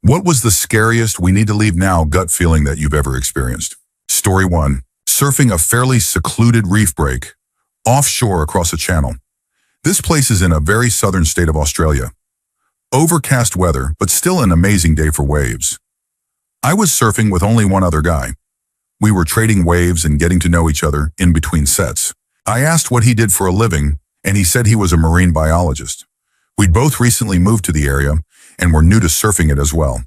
What was the scariest we need to leave now gut feeling that you've ever experienced? Story 1. Surfing a fairly secluded reef break, offshore across a channel. This place is in a very southern state of Australia. Overcast weather, but still an amazing day for waves. I was surfing with only one other guy. We were trading waves and getting to know each other in between sets. I asked what he did for a living, and he said he was a marine biologist. We'd both recently moved to the area and were new to surfing it as well.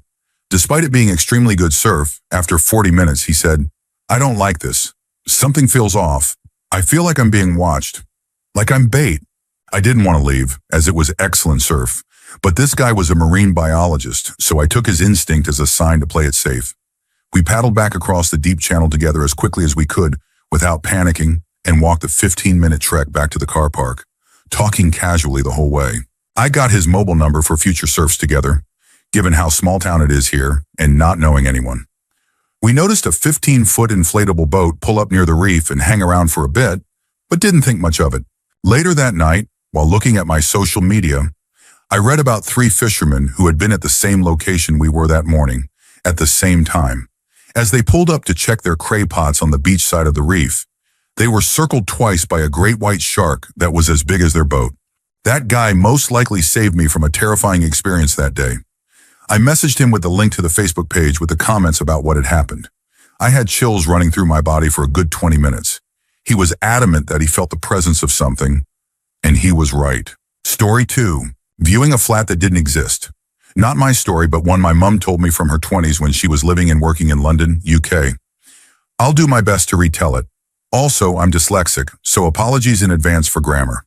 Despite it being extremely good surf, after 40 minutes he said, "I don't like this. Something feels off. I feel like I'm being watched. Like I'm bait." I didn't want to leave, as it was excellent surf, but this guy was a marine biologist, so I took his instinct as a sign to play it safe. We paddled back across the deep channel together as quickly as we could, without panicking, and walked the 15-minute trek back to the car park, talking casually the whole way. I got his mobile number for future surfs together, given how small town it is here, and not knowing anyone. We noticed a 15-foot inflatable boat pull up near the reef and hang around for a bit, but didn't think much of it. Later that night, while looking at my social media, I read about 3 fishermen who had been at the same location we were that morning, at the same time. As they pulled up to check their cray pots on the beach side of the reef, they were circled twice by a great white shark that was as big as their boat. That guy most likely saved me from a terrifying experience that day. I messaged him with the link to the Facebook page with the comments about what had happened. I had chills running through my body for a good 20 minutes. He was adamant that he felt the presence of something, and he was right. Story 2. Viewing a flat that didn't exist. Not my story, but one my mum told me from her 20s when she was living and working in London, UK. I'll do my best to retell it. Also, I'm dyslexic, so apologies in advance for grammar.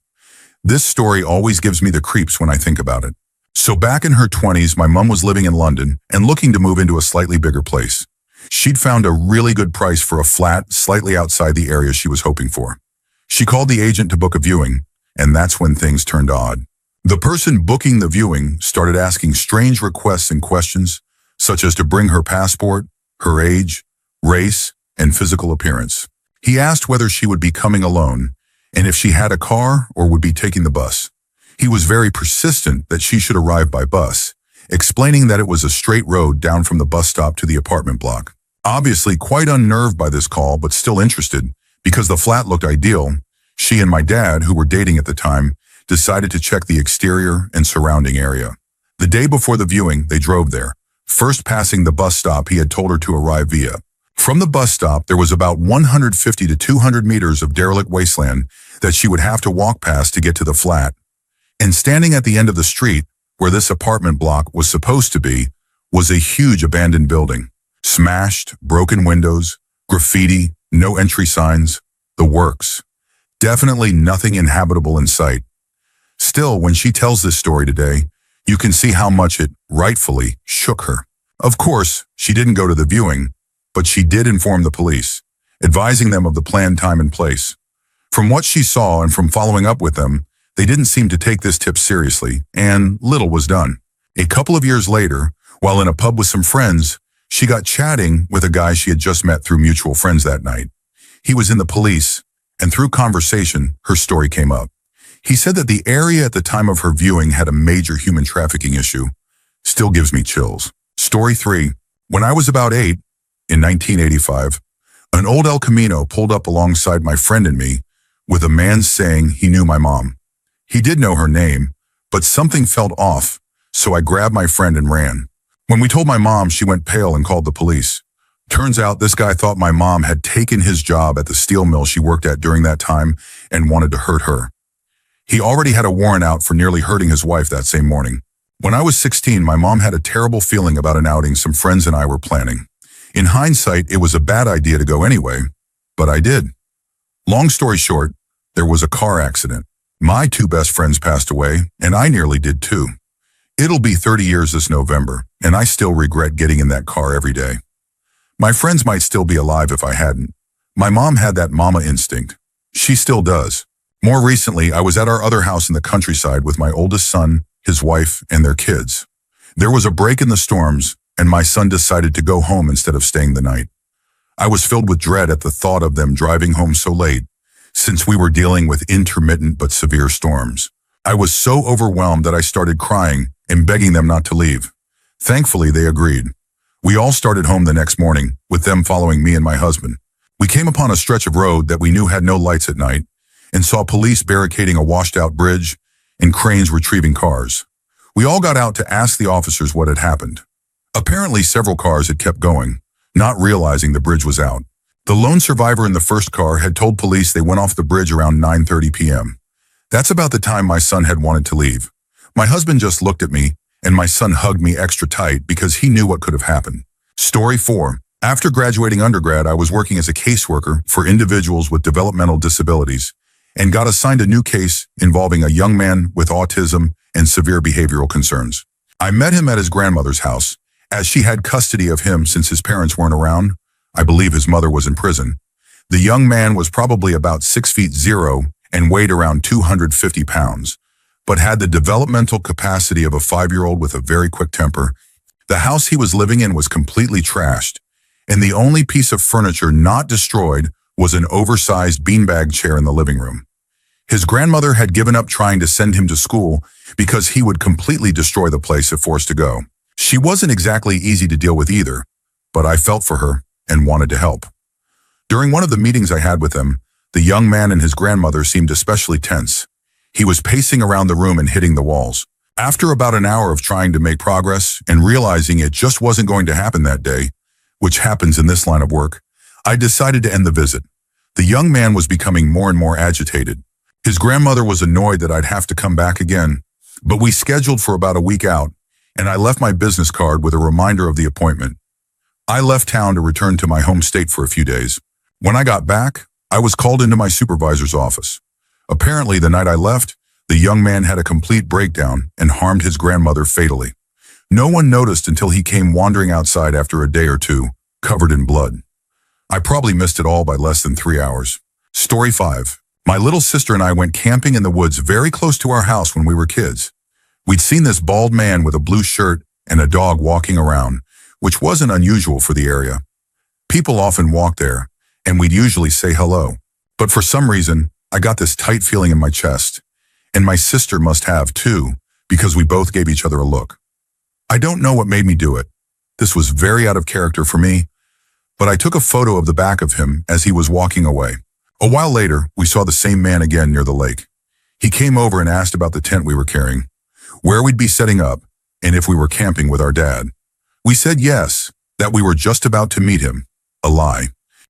This story always gives me the creeps when I think about it. So back in her 20s, my mum was living in London and looking to move into a slightly bigger place. She'd found a really good price for a flat slightly outside the area she was hoping for. She called the agent to book a viewing, and that's when things turned odd. The person booking the viewing started asking strange requests and questions, such as to bring her passport, her age, race, and physical appearance. He asked whether she would be coming alone, and if she had a car or would be taking the bus. He was very persistent that she should arrive by bus, explaining that it was a straight road down from the bus stop to the apartment block. Obviously quite unnerved by this call, but still interested, because the flat looked ideal, she and my dad, who were dating at the time, decided to check the exterior and surrounding area. The day before the viewing, they drove there, first passing the bus stop he had told her to arrive via. From the bus stop, there was about 150 to 200 meters of derelict wasteland that she would have to walk past to get to the flat. And standing at the end of the street, where this apartment block was supposed to be, was a huge abandoned building. Smashed, broken windows, graffiti, no entry signs, the works. Definitely nothing inhabitable in sight. Still, when she tells this story today, you can see how much it, rightfully, shook her. Of course, she didn't go to the viewing, but she did inform the police, advising them of the planned time and place. From what she saw and from following up with them, they didn't seem to take this tip seriously, and little was done. A couple of years later, while in a pub with some friends, she got chatting with a guy she had just met through mutual friends that night. He was in the police, and through conversation, her story came up. He said that the area at the time of her viewing had a major human trafficking issue. Still gives me chills. Story 3. When I was about 8, in 1985, an old El Camino pulled up alongside my friend and me, with a man saying he knew my mom. He did know her name, but something felt off, so I grabbed my friend and ran. When we told my mom, she went pale and called the police. Turns out this guy thought my mom had taken his job at the steel mill she worked at during that time and wanted to hurt her. He already had a warrant out for nearly hurting his wife that same morning. When I was 16, my mom had a terrible feeling about an outing some friends and I were planning. In hindsight, it was a bad idea to go anyway, but I did. Long story short, there was a car accident. My 2 best friends passed away, and I nearly did too. It'll be 30 years this November, and I still regret getting in that car every day. My friends might still be alive if I hadn't. My mom had that mama instinct. She still does. More recently, I was at our other house in the countryside with my oldest son, his wife, and their kids. There was a break in the storms, and my son decided to go home instead of staying the night. I was filled with dread at the thought of them driving home so late, since we were dealing with intermittent but severe storms. I was so overwhelmed that I started crying and begging them not to leave. Thankfully, they agreed. We all started home the next morning, with them following me and my husband. We came upon a stretch of road that we knew had no lights at night and saw police barricading a washed-out bridge and cranes retrieving cars. We all got out to ask the officers what had happened. Apparently, several cars had kept going, not realizing the bridge was out. The lone survivor in the first car had told police they went off the bridge around 9:30 p.m. That's about the time my son had wanted to leave. My husband just looked at me, and my son hugged me extra tight because he knew what could have happened. Story 4. After graduating undergrad, I was working as a caseworker for individuals with developmental disabilities and got assigned a new case involving a young man with autism and severe behavioral concerns. I met him at his grandmother's house, as she had custody of him since his parents weren't around. I believe his mother was in prison. The young man was probably about 6'0" and weighed around 250 pounds, but had the developmental capacity of a 5-year-old with a very quick temper. The house he was living in was completely trashed, and the only piece of furniture not destroyed was an oversized beanbag chair in the living room. His grandmother had given up trying to send him to school because he would completely destroy the place if forced to go. She wasn't exactly easy to deal with either, but I felt for her and wanted to help. During one of the meetings I had with him, the young man and his grandmother seemed especially tense. He was pacing around the room and hitting the walls. After about an hour of trying to make progress and realizing it just wasn't going to happen that day, which happens in this line of work, I decided to end the visit. The young man was becoming more and more agitated. His grandmother was annoyed that I'd have to come back again, but we scheduled for about a week out, and I left my business card with a reminder of the appointment. I left town to return to my home state for a few days. When I got back, I was called into my supervisor's office. Apparently, the night I left, the young man had a complete breakdown and harmed his grandmother fatally. No one noticed until he came wandering outside after a day or two, covered in blood. I probably missed it all by less than 3 hours. Story 5. My little sister and I went camping in the woods very close to our house when we were kids. We'd seen this bald man with a blue shirt and a dog walking around, which wasn't unusual for the area. People often walked there, and we'd usually say hello. But for some reason, I got this tight feeling in my chest, and my sister must have too, because we both gave each other a look. I don't know what made me do it. This was very out of character for me, but I took a photo of the back of him as he was walking away. A while later, we saw the same man again near the lake. He came over and asked about the tent we were carrying, where we'd be setting up, and if we were camping with our dad. We said yes, that we were just about to meet him. A lie.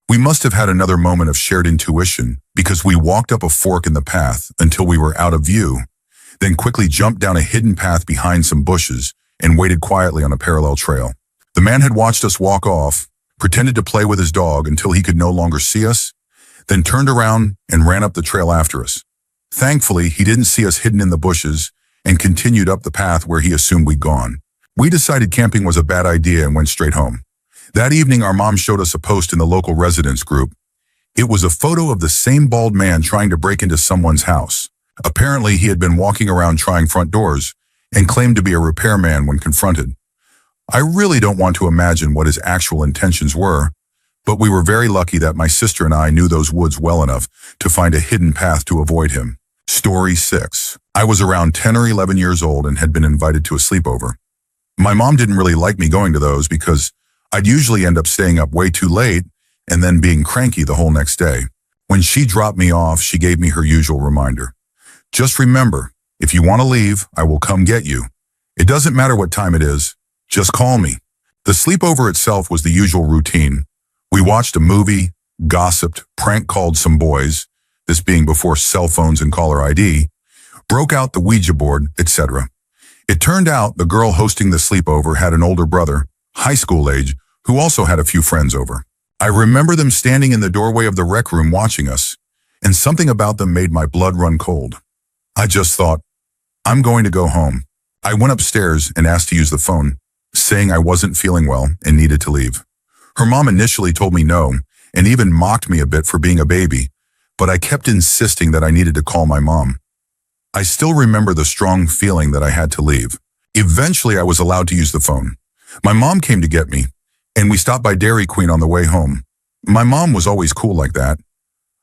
We must have had another moment of shared intuition because we walked up a fork in the path until we were out of view, then quickly jumped down a hidden path behind some bushes and waited quietly on a parallel trail. The man had watched us walk off, pretended to play with his dog until he could no longer see us, then turned around and ran up the trail after us. Thankfully, he didn't see us hidden in the bushes and continued up the path where he assumed we'd gone. We decided camping was a bad idea and went straight home. That evening, our mom showed us a post in the local residents group. It was a photo of the same bald man trying to break into someone's house. Apparently, he had been walking around trying front doors and claimed to be a repairman when confronted. I really don't want to imagine what his actual intentions were, but we were very lucky that my sister and I knew those woods well enough to find a hidden path to avoid him. Story 6. I was around 10 or 11 years old and had been invited to a sleepover. My mom didn't really like me going to those because I'd usually end up staying up way too late and then being cranky the whole next day. When she dropped me off, she gave me her usual reminder. Just remember, if you want to leave, I will come get you. It doesn't matter what time it is, just call me. The sleepover itself was the usual routine. We watched a movie, gossiped, prank called some boys, this being before cell phones and caller ID, broke out the Ouija board, etc. It turned out the girl hosting the sleepover had an older brother, high school age, who also had a few friends over. I remember them standing in the doorway of the rec room watching us, and something about them made my blood run cold. I just thought, I'm going to go home. I went upstairs and asked to use the phone, saying I wasn't feeling well and needed to leave. Her mom initially told me no, and even mocked me a bit for being a baby, but I kept insisting that I needed to call my mom. I still remember the strong feeling that I had to leave. Eventually, I was allowed to use the phone. My mom came to get me, and we stopped by Dairy Queen on the way home. My mom was always cool like that.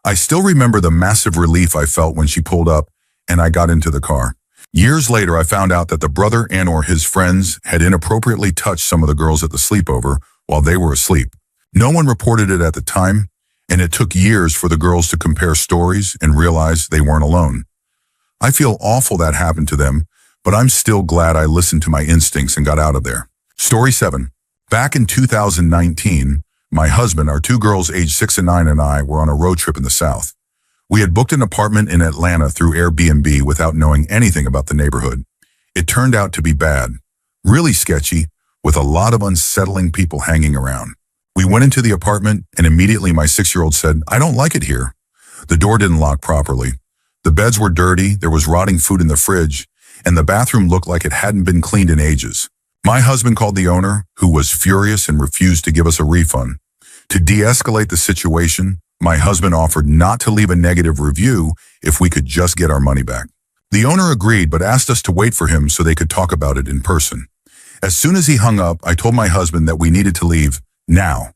I still remember the massive relief I felt when she pulled up and I got into the car. Years later, I found out that the brother and/or his friends had inappropriately touched some of the girls at the sleepover while they were asleep. No one reported it at the time, and it took years for the girls to compare stories and realize they weren't alone. I feel awful that happened to them, but I'm still glad I listened to my instincts and got out of there. Story 7. Back in 2019, my husband, our two girls aged 6 and 9, and I were on a road trip in the South. We had booked an apartment in Atlanta through Airbnb without knowing anything about the neighborhood. It turned out to be bad, really sketchy, with a lot of unsettling people hanging around. We went into the apartment, and immediately my 6-year-old said, "I don't like it here." The door didn't lock properly. The beds were dirty, there was rotting food in the fridge, and the bathroom looked like it hadn't been cleaned in ages. My husband called the owner, who was furious and refused to give us a refund. To de-escalate the situation, my husband offered not to leave a negative review if we could just get our money back. The owner agreed, but asked us to wait for him so they could talk about it in person. As soon as he hung up, I told my husband that we needed to leave now.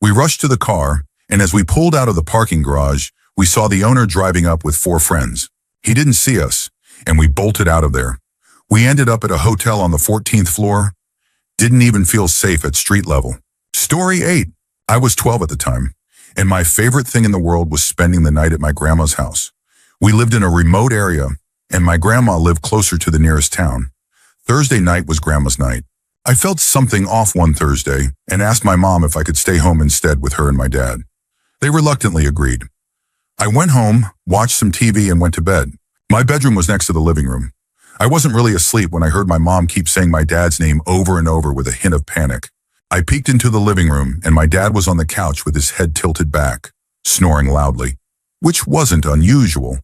We rushed to the car, and as we pulled out of the parking garage, we saw the owner driving up with 4 friends. He didn't see us, and we bolted out of there. We ended up at a hotel on the 14th floor. Didn't even feel safe at street level. Story 8. I was 12 at the time, and my favorite thing in the world was spending the night at my grandma's house. We lived in a remote area, and my grandma lived closer to the nearest town. Thursday night was grandma's night. I felt something off one Thursday and asked my mom if I could stay home instead with her and my dad. They reluctantly agreed. I went home, watched some TV, and went to bed. My bedroom was next to the living room. I wasn't really asleep when I heard my mom keep saying my dad's name over and over with a hint of panic. I peeked into the living room, and my dad was on the couch with his head tilted back, snoring loudly, which wasn't unusual.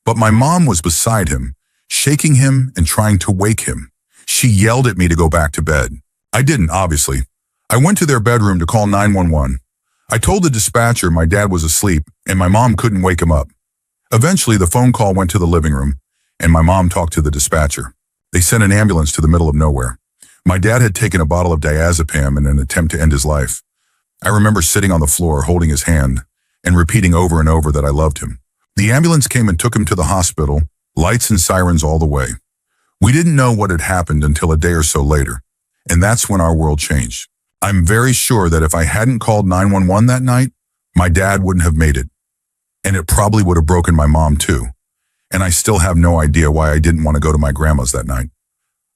But my mom was beside him, shaking him and trying to wake him. She yelled at me to go back to bed. I didn't, obviously. I went to their bedroom to call 911. I told the dispatcher my dad was asleep and my mom couldn't wake him up. Eventually, the phone call went to the living room, and my mom talked to the dispatcher. They sent an ambulance to the middle of nowhere. My dad had taken a bottle of diazepam in an attempt to end his life. I remember sitting on the floor holding his hand and repeating over and over that I loved him. The ambulance came and took him to the hospital, lights and sirens all the way. We didn't know what had happened until a day or so later, and that's when our world changed. I'm very sure that if I hadn't called 911 that night, my dad wouldn't have made it. And it probably would have broken my mom too. And I still have no idea why I didn't want to go to my grandma's that night.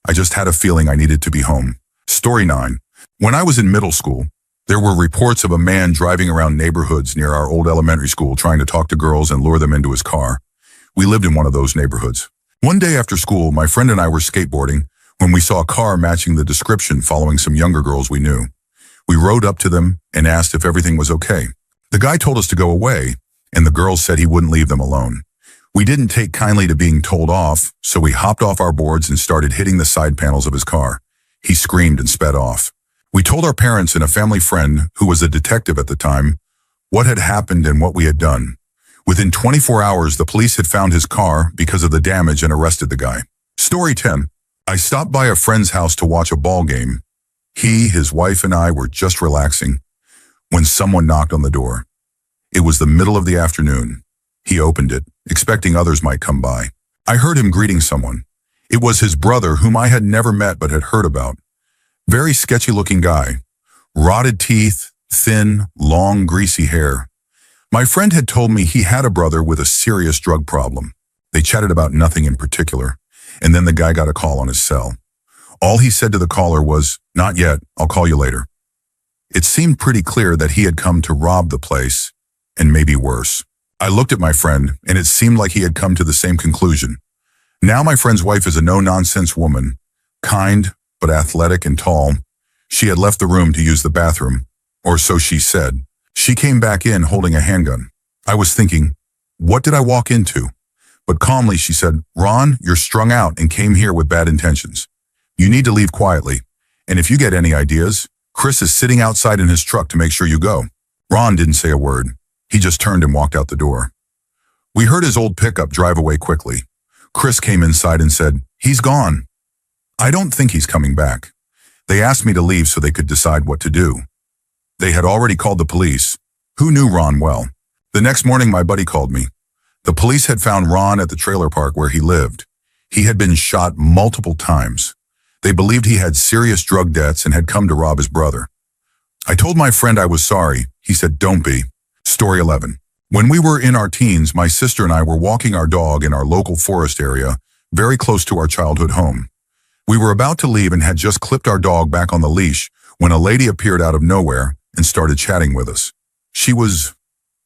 I just had a feeling I needed to be home. Story 9. When I was in middle school, there were reports of a man driving around neighborhoods near our old elementary school trying to talk to girls and lure them into his car. We lived in one of those neighborhoods. One day after school, my friend and I were skateboarding when we saw a car matching the description following some younger girls we knew. We rode up to them and asked if everything was okay. The guy told us to go away, and the girls said he wouldn't leave them alone. We didn't take kindly to being told off, so we hopped off our boards and started hitting the side panels of his car. He screamed and sped off. We told our parents and a family friend, who was a detective at the time, what had happened and what we had done. Within 24 hours, the police had found his car because of the damage and arrested the guy. Story 10. I stopped by a friend's house to watch a ball game. He, his wife, and I were just relaxing when someone knocked on the door. It was the middle of the afternoon. He opened it, expecting others might come by. I heard him greeting someone. It was his brother, whom I had never met but had heard about. Very sketchy-looking guy. Rotted teeth, thin, long, greasy hair. My friend had told me he had a brother with a serious drug problem. They chatted about nothing in particular, and then the guy got a call on his cell. All he said to the caller was, "Not yet, I'll call you later." It seemed pretty clear that he had come to rob the place, and maybe worse. I looked at my friend, and it seemed like he had come to the same conclusion. Now my friend's wife is a no-nonsense woman, kind but athletic and tall. She had left the room to use the bathroom, or so she said. She came back in holding a handgun. I was thinking, what did I walk into? But calmly she said, "Ron, you're strung out and came here with bad intentions. You need to leave quietly, and if you get any ideas, Chris is sitting outside in his truck to make sure you go." Ron didn't say a word. He just turned and walked out the door. We heard his old pickup drive away quickly. Chris came inside and said, "He's gone." I don't think he's coming back. They asked me to leave so they could decide what to do. They had already called the police, who knew Ron well. The next morning, my buddy called me. The police had found Ron at the trailer park where he lived. He had been shot multiple times. They believed he had serious drug debts and had come to rob his brother. I told my friend I was sorry. He said, "Don't be." Story 11. When we were in our teens, my sister and I were walking our dog in our local forest area, very close to our childhood home. We were about to leave and had just clipped our dog back on the leash when a lady appeared out of nowhere and started chatting with us. She was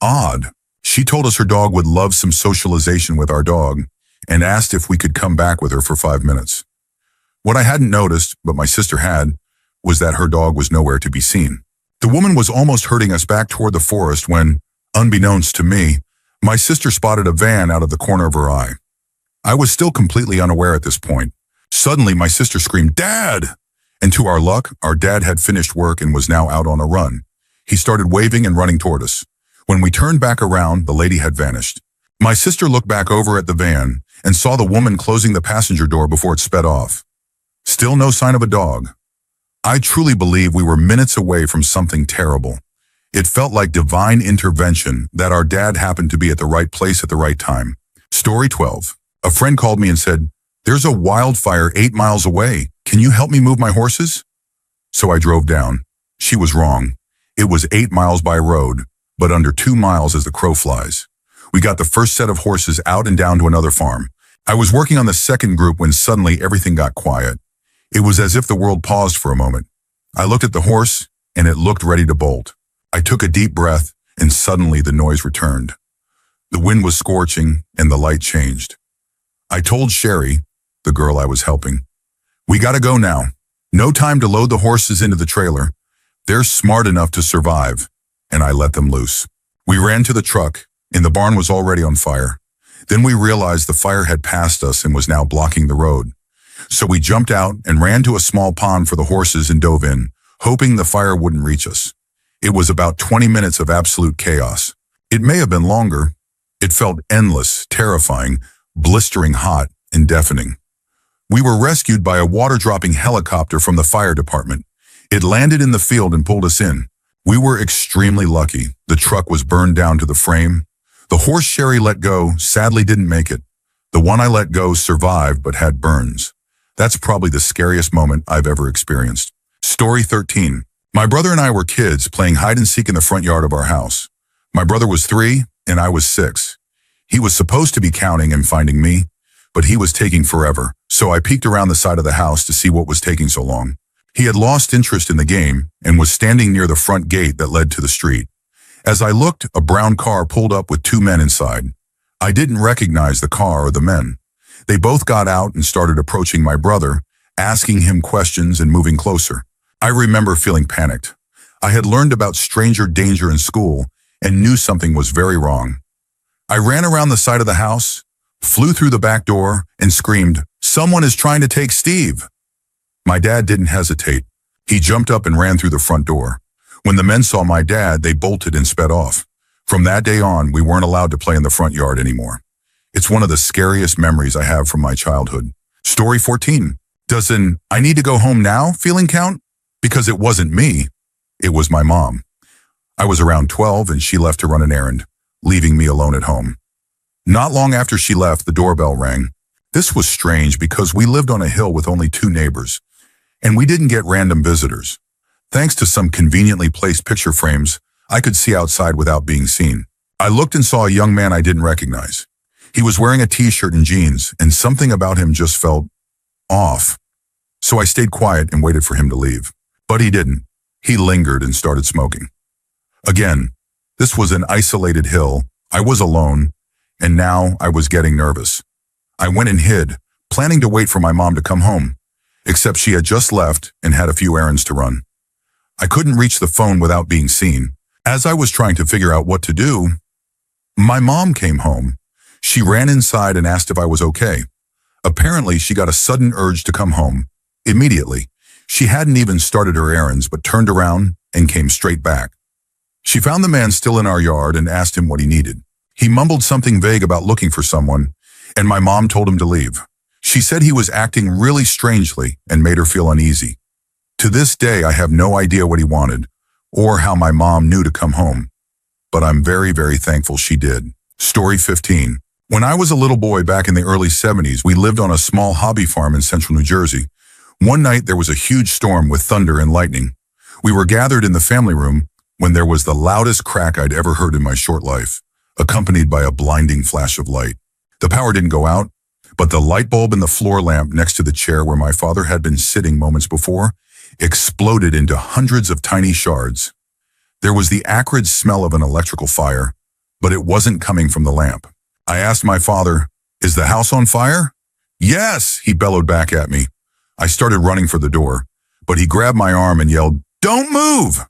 odd. She told us her dog would love some socialization with our dog and asked if we could come back with her for 5 minutes. What I hadn't noticed, but my sister had, was that her dog was nowhere to be seen. The woman was almost herding us back toward the forest when, unbeknownst to me, my sister spotted a van out of the corner of her eye. I was still completely unaware at this point. Suddenly, my sister screamed, "Dad!" And to our luck, our dad had finished work and was now out on a run. He started waving and running toward us. When we turned back around, the lady had vanished. My sister looked back over at the van and saw the woman closing the passenger door before it sped off. Still no sign of a dog. I truly believe we were minutes away from something terrible. It felt like divine intervention that our dad happened to be at the right place at the right time. Story 12. A friend called me and said, "There's a wildfire 8 miles away. Can you help me move my horses?" So I drove down. She was wrong. It was 8 miles by road, but under 2 miles as the crow flies. We got the first set of horses out and down to another farm. I was working on the second group when suddenly everything got quiet. It was as if the world paused for a moment. I looked at the horse, and it looked ready to bolt. I took a deep breath, and suddenly the noise returned. The wind was scorching, and the light changed. I told Sherry, the girl I was helping, "We gotta go now. No time to load the horses into the trailer. They're smart enough to survive." And I let them loose. We ran to the truck, and the barn was already on fire. Then we realized the fire had passed us and was now blocking the road. So we jumped out and ran to a small pond for the horses and dove in, hoping the fire wouldn't reach us. It was about 20 minutes of absolute chaos. It may have been longer. It felt endless, terrifying, blistering hot, and deafening. We were rescued by a water-dropping helicopter from the fire department. It landed in the field and pulled us in. We were extremely lucky. The truck was burned down to the frame. The horse Sherry let go sadly didn't make it. The one I let go survived but had burns. That's probably the scariest moment I've ever experienced. Story 13. My brother and I were kids playing hide and seek in the front yard of our house. My brother was 3 and I was 6. He was supposed to be counting and finding me, but he was taking forever, so I peeked around the side of the house to see what was taking so long. He had lost interest in the game and was standing near the front gate that led to the street. As I looked, a brown car pulled up with 2 men inside. I didn't recognize the car or the men. They both got out and started approaching my brother, asking him questions and moving closer. I remember feeling panicked. I had learned about stranger danger in school and knew something was very wrong. I ran around the side of the house, flew through the back door, and screamed, "Someone is trying to take Steve!" My dad didn't hesitate. He jumped up and ran through the front door. When the men saw my dad, they bolted and sped off. From that day on, we weren't allowed to play in the front yard anymore. It's one of the scariest memories I have from my childhood. Story 14. Does an "I need to go home now" feeling count? Because it wasn't me. It was my mom. I was around 12 and she left to run an errand, leaving me alone at home. Not long after she left, the doorbell rang. This was strange because we lived on a hill with only 2 neighbors, and we didn't get random visitors. Thanks to some conveniently placed picture frames, I could see outside without being seen. I looked and saw a young man I didn't recognize. He was wearing a t-shirt and jeans, and something about him just felt off. So I stayed quiet and waited for him to leave. But he didn't. He lingered and started smoking. Again, this was an isolated hill. I was alone, and now I was getting nervous. I went and hid, planning to wait for my mom to come home, except she had just left and had a few errands to run. I couldn't reach the phone without being seen. As I was trying to figure out what to do, my mom came home. She ran inside and asked if I was okay. Apparently, she got a sudden urge to come home. Immediately. She hadn't even started her errands, but turned around and came straight back. She found the man still in our yard and asked him what he needed. He mumbled something vague about looking for someone, and my mom told him to leave. She said he was acting really strangely and made her feel uneasy. To this day, I have no idea what he wanted, or how my mom knew to come home. But I'm very, very thankful she did. Story 15. When I was a little boy back in the early 70s, we lived on a small hobby farm in central New Jersey. One night there was a huge storm with thunder and lightning. We were gathered in the family room when there was the loudest crack I'd ever heard in my short life, accompanied by a blinding flash of light. The power didn't go out, but the light bulb in the floor lamp next to the chair where my father had been sitting moments before exploded into hundreds of tiny shards. There was the acrid smell of an electrical fire, but it wasn't coming from the lamp. I asked my father, "Is the house on fire?" "Yes," he bellowed back at me. I started running for the door, but he grabbed my arm and yelled, "Don't move!"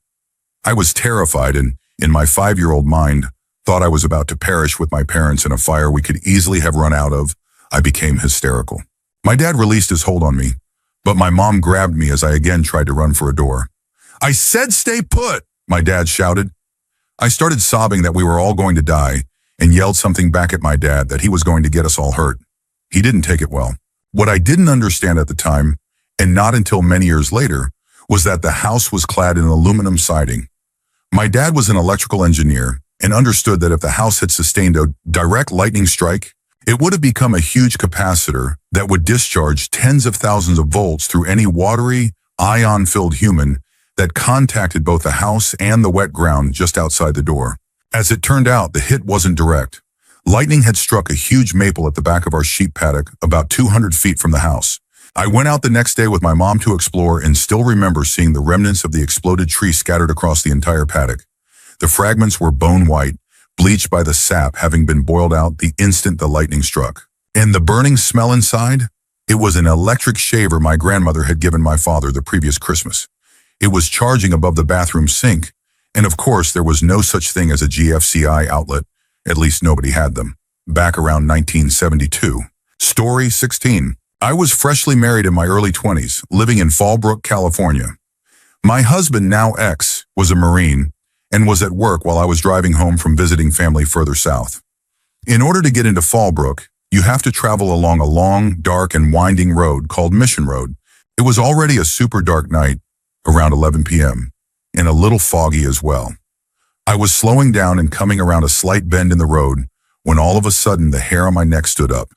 I was terrified and, in my 5-year-old mind, thought I was about to perish with my parents in a fire we could easily have run out of. I became hysterical. My dad released his hold on me, but my mom grabbed me as I again tried to run for a door. "I said stay put!" my dad shouted. I started sobbing that we were all going to die and yelled something back at my dad that he was going to get us all hurt. He didn't take it well. What I didn't understand at the time, and not until many years later, was that the house was clad in aluminum siding. My dad was an electrical engineer and understood that if the house had sustained a direct lightning strike, it would have become a huge capacitor that would discharge tens of thousands of volts through any watery, ion-filled human that contacted both the house and the wet ground just outside the door. As it turned out, the hit wasn't direct. Lightning had struck a huge maple at the back of our sheep paddock about 200 feet from the house. I went out the next day with my mom to explore and still remember seeing the remnants of the exploded tree scattered across the entire paddock. The fragments were bone white, bleached by the sap having been boiled out the instant the lightning struck. And the burning smell inside? It was an electric shaver my grandmother had given my father the previous Christmas. It was charging above the bathroom sink, and of course there was no such thing as a GFCI outlet, at least nobody had them, back around 1972. Story 16. I was freshly married in my early 20s, living in Fallbrook, California. My husband, now ex, was a Marine and was at work while I was driving home from visiting family further south. In order to get into Fallbrook, you have to travel along a long, dark, and winding road called Mission Road. It was already a super dark night, around 11 p.m., and a little foggy as well. I was slowing down and coming around a slight bend in the road when all of a sudden the hair on my neck stood up,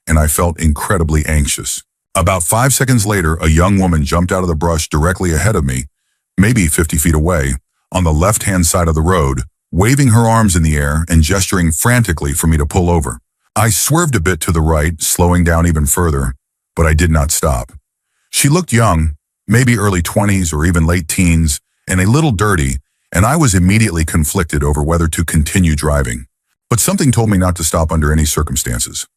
and I felt incredibly anxious. About 5 seconds later, a young woman jumped out of the brush directly ahead of me, maybe 50 feet away, on the left-hand side of the road, waving her arms in the air and gesturing frantically for me to pull over. I swerved a bit to the right, slowing down even further, but I did not stop. She looked young, maybe early 20s or even late teens, and a little dirty, and I was immediately conflicted over whether to continue driving. But something told me not to stop under any circumstances.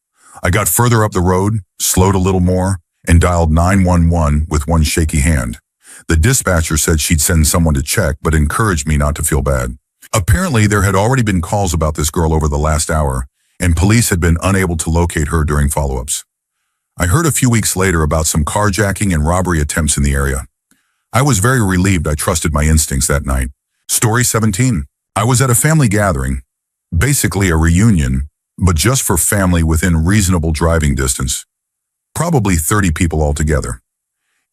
I got further up the road, slowed a little more, and dialed 911 with one shaky hand. The dispatcher said she'd send someone to check, but encouraged me not to feel bad. Apparently, there had already been calls about this girl over the last hour, and police had been unable to locate her during follow-ups. I heard a few weeks later about some carjacking and robbery attempts in the area. I was very relieved I trusted my instincts that night. Story 17. I was at a family gathering, basically a reunion, but just for family within reasonable driving distance. Probably 30 people altogether.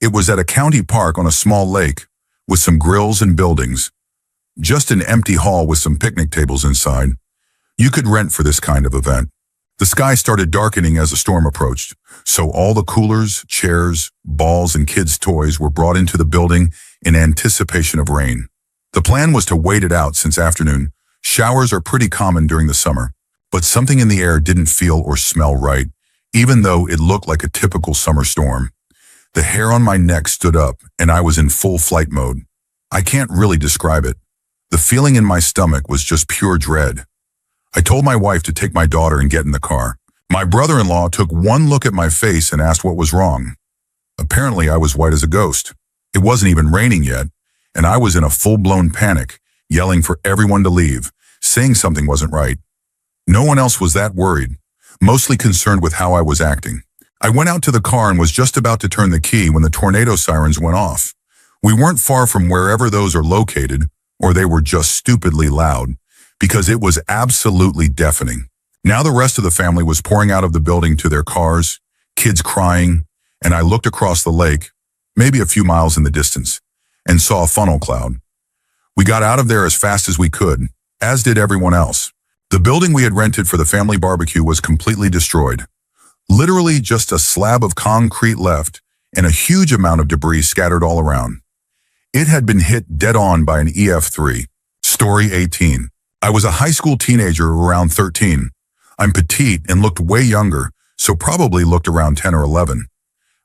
It was at a county park on a small lake with some grills and buildings. Just an empty hall with some picnic tables inside. You could rent for this kind of event. The sky started darkening as the storm approached, so all the coolers, chairs, balls, and kids' toys were brought into the building in anticipation of rain. The plan was to wait it out since afternoon. Showers are pretty common during the summer, but something in the air didn't feel or smell right, even though it looked like a typical summer storm. The hair on my neck stood up, and I was in full flight mode. I can't really describe it. The feeling in my stomach was just pure dread. I told my wife to take my daughter and get in the car. My brother-in-law took one look at my face and asked what was wrong. Apparently, I was white as a ghost. It wasn't even raining yet, and I was in a full-blown panic, yelling for everyone to leave, saying something wasn't right. No one else was that worried, mostly concerned with how I was acting. I went out to the car and was just about to turn the key when the tornado sirens went off. We weren't far from wherever those are located, or they were just stupidly loud, because it was absolutely deafening. Now the rest of the family was pouring out of the building to their cars, kids crying, and I looked across the lake, maybe a few miles in the distance, and saw a funnel cloud. We got out of there as fast as we could, as did everyone else. The building we had rented for the family barbecue was completely destroyed. Literally just a slab of concrete left and a huge amount of debris scattered all around. It had been hit dead on by an EF3. Story 18. I was a high school teenager around 13. I'm petite and looked way younger, so probably looked around 10 or 11.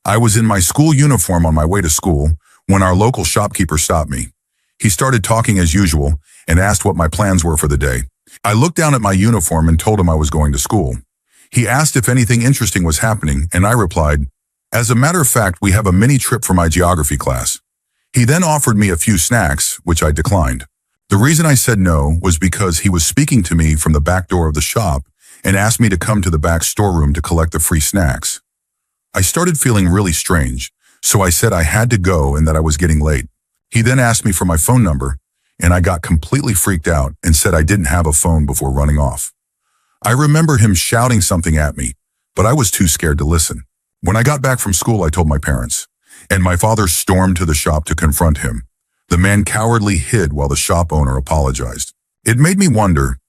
I was in my school uniform on my way to school when our local shopkeeper stopped me. He started talking as usual and asked what my plans were for the day. I looked down at my uniform and told him I was going to school. He asked if anything interesting was happening, and I replied, "As a matter of fact, we have a mini trip for my geography class." He then offered me a few snacks, which I declined. The reason I said no was because he was speaking to me from the back door of the shop and asked me to come to the back storeroom to collect the free snacks. I started feeling really strange, so I said I had to go and that I was getting late. He then asked me for my phone number, and I got completely freaked out and said I didn't have a phone before running off. I remember him shouting something at me, but I was too scared to listen. When I got back from school, I told my parents, and my father stormed to the shop to confront him. The man cowardly hid while the shop owner apologized. It made me wonder,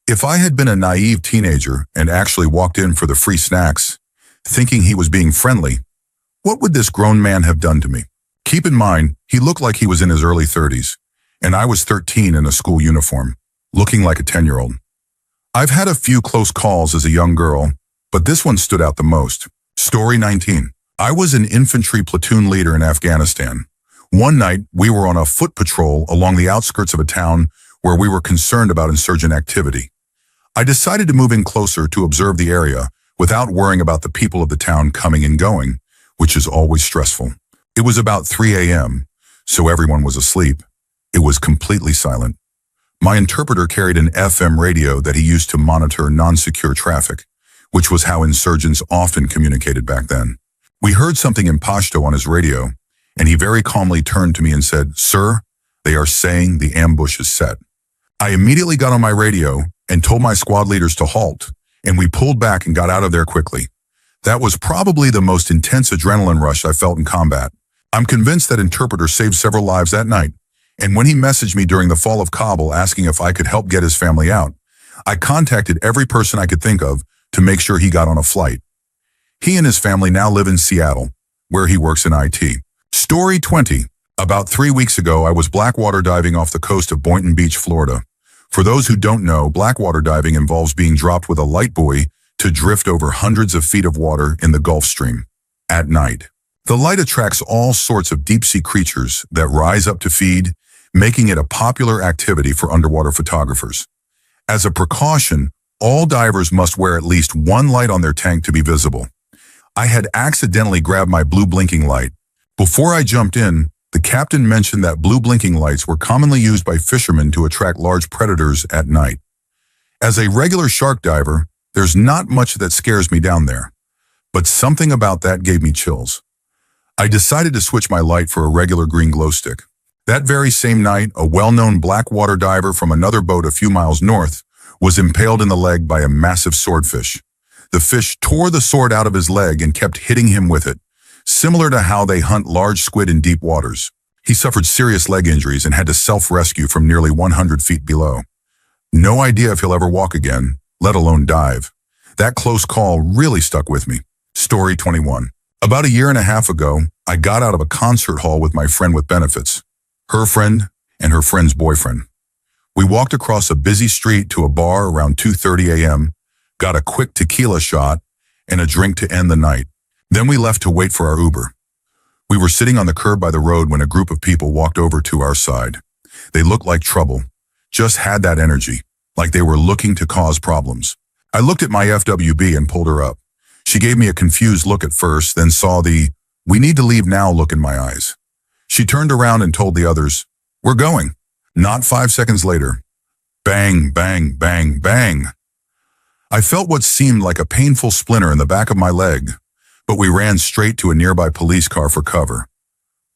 if I had been a naive teenager and actually walked in for the free snacks, thinking he was being friendly, what would this grown man have done to me? Keep in mind, he looked like he was in his early 30s, and I was 13 in a school uniform, looking like a 10-year-old. I've had a few close calls as a young girl, but this one stood out the most. Story 19. I was an infantry platoon leader in Afghanistan. One night, we were on a foot patrol along the outskirts of a town where we were concerned about insurgent activity. I decided to move in closer to observe the area without worrying about the people of the town coming and going, which is always stressful. It was about 3 a.m., so everyone was asleep. It was completely silent. My interpreter carried an FM radio that he used to monitor non-secure traffic, which was how insurgents often communicated back then. We heard something in Pashto on his radio, and he very calmly turned to me and said, "Sir, they are saying the ambush is set." I immediately got on my radio and told my squad leaders to halt, and we pulled back and got out of there quickly. That was probably the most intense adrenaline rush I felt in combat. I'm convinced that interpreter saved several lives that night, and when he messaged me during the fall of Kabul asking if I could help get his family out, I contacted every person I could think of to make sure he got on a flight. He and his family now live in Seattle, where he works in IT. Story 20. About 3 weeks ago, I was blackwater diving off the coast of Boynton Beach, Florida. For those who don't know, blackwater diving involves being dropped with a light buoy to drift over hundreds of feet of water in the Gulf Stream at night. The light attracts all sorts of deep-sea creatures that rise up to feed, making it a popular activity for underwater photographers. As a precaution, all divers must wear at least one light on their tank to be visible. I had accidentally grabbed my blue blinking light. Before I jumped in, the captain mentioned that blue blinking lights were commonly used by fishermen to attract large predators at night. As a regular shark diver, there's not much that scares me down there, but something about that gave me chills. I decided to switch my light for a regular green glow stick. That very same night, a well-known blackwater diver from another boat a few miles north was impaled in the leg by a massive swordfish. The fish tore the sword out of his leg and kept hitting him with it, similar to how they hunt large squid in deep waters. He suffered serious leg injuries and had to self-rescue from nearly 100 feet below. No idea if he'll ever walk again, let alone dive. That close call really stuck with me. Story 21. About a year and a half ago, I got out of a concert hall with my friend with benefits, her friend, and her friend's boyfriend. We walked across a busy street to a bar around 2:30 a.m., got a quick tequila shot, and a drink to end the night. Then we left to wait for our Uber. We were sitting on the curb by the road when a group of people walked over to our side. They looked like trouble, just had that energy, like they were looking to cause problems. I looked at my FWB and pulled her up. She gave me a confused look at first, then saw the "we need to leave now" look in my eyes. She turned around and told the others, "We're going." Not 5 seconds later, bang, bang, bang, bang. I felt what seemed like a painful splinter in the back of my leg, but we ran straight to a nearby police car for cover.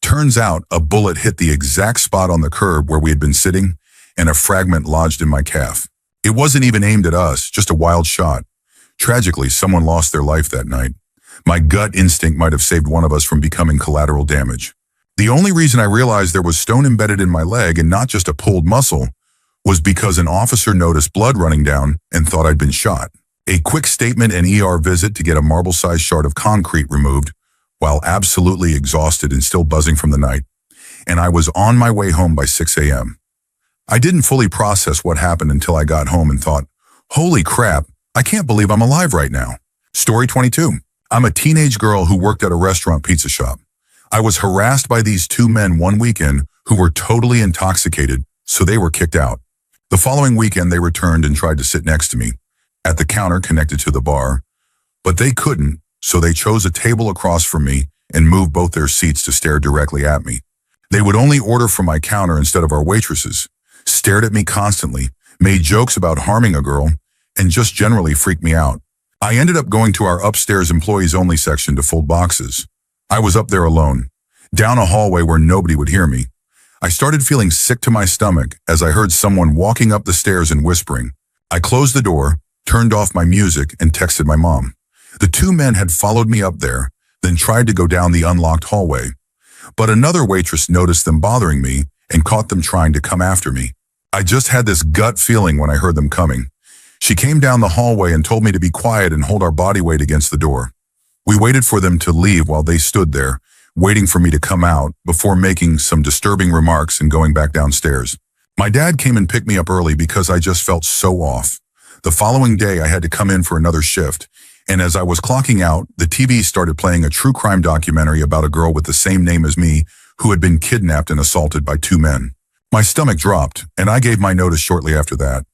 Turns out a bullet hit the exact spot on the curb where we had been sitting, and a fragment lodged in my calf. It wasn't even aimed at us, just a wild shot. Tragically, someone lost their life that night. My gut instinct might have saved one of us from becoming collateral damage. The only reason I realized there was stone embedded in my leg and not just a pulled muscle was because an officer noticed blood running down and thought I'd been shot. A quick statement and ER visit to get a marble-sized shard of concrete removed, while absolutely exhausted and still buzzing from the night, and I was on my way home by 6 a.m. I didn't fully process what happened until I got home and thought, holy crap, I can't believe I'm alive right now. Story 22. I'm a teenage girl who worked at a restaurant pizza shop. I was harassed by these two men one weekend who were totally intoxicated, so they were kicked out. The following weekend, they returned and tried to sit next to me at the counter connected to the bar, but they couldn't, so they chose a table across from me and moved both their seats to stare directly at me. They would only order from my counter instead of our waitresses, stared at me constantly, made jokes about harming a girl, and just generally freaked me out. I ended up going to our upstairs employees-only section to fold boxes. I was up there alone, down a hallway where nobody would hear me. I started feeling sick to my stomach as I heard someone walking up the stairs and whispering. I closed the door, turned off my music, and texted my mom. The two men had followed me up there, then tried to go down the unlocked hallway. But another waitress noticed them bothering me and caught them trying to come after me. I just had this gut feeling when I heard them coming. She came down the hallway and told me to be quiet and hold our body weight against the door. We waited for them to leave while they stood there, waiting for me to come out before making some disturbing remarks and going back downstairs. My dad came and picked me up early because I just felt so off. The following day, I had to come in for another shift, and as I was clocking out, the TV started playing a true crime documentary about a girl with the same name as me who had been kidnapped and assaulted by two men. My stomach dropped, and I gave my notice shortly after that.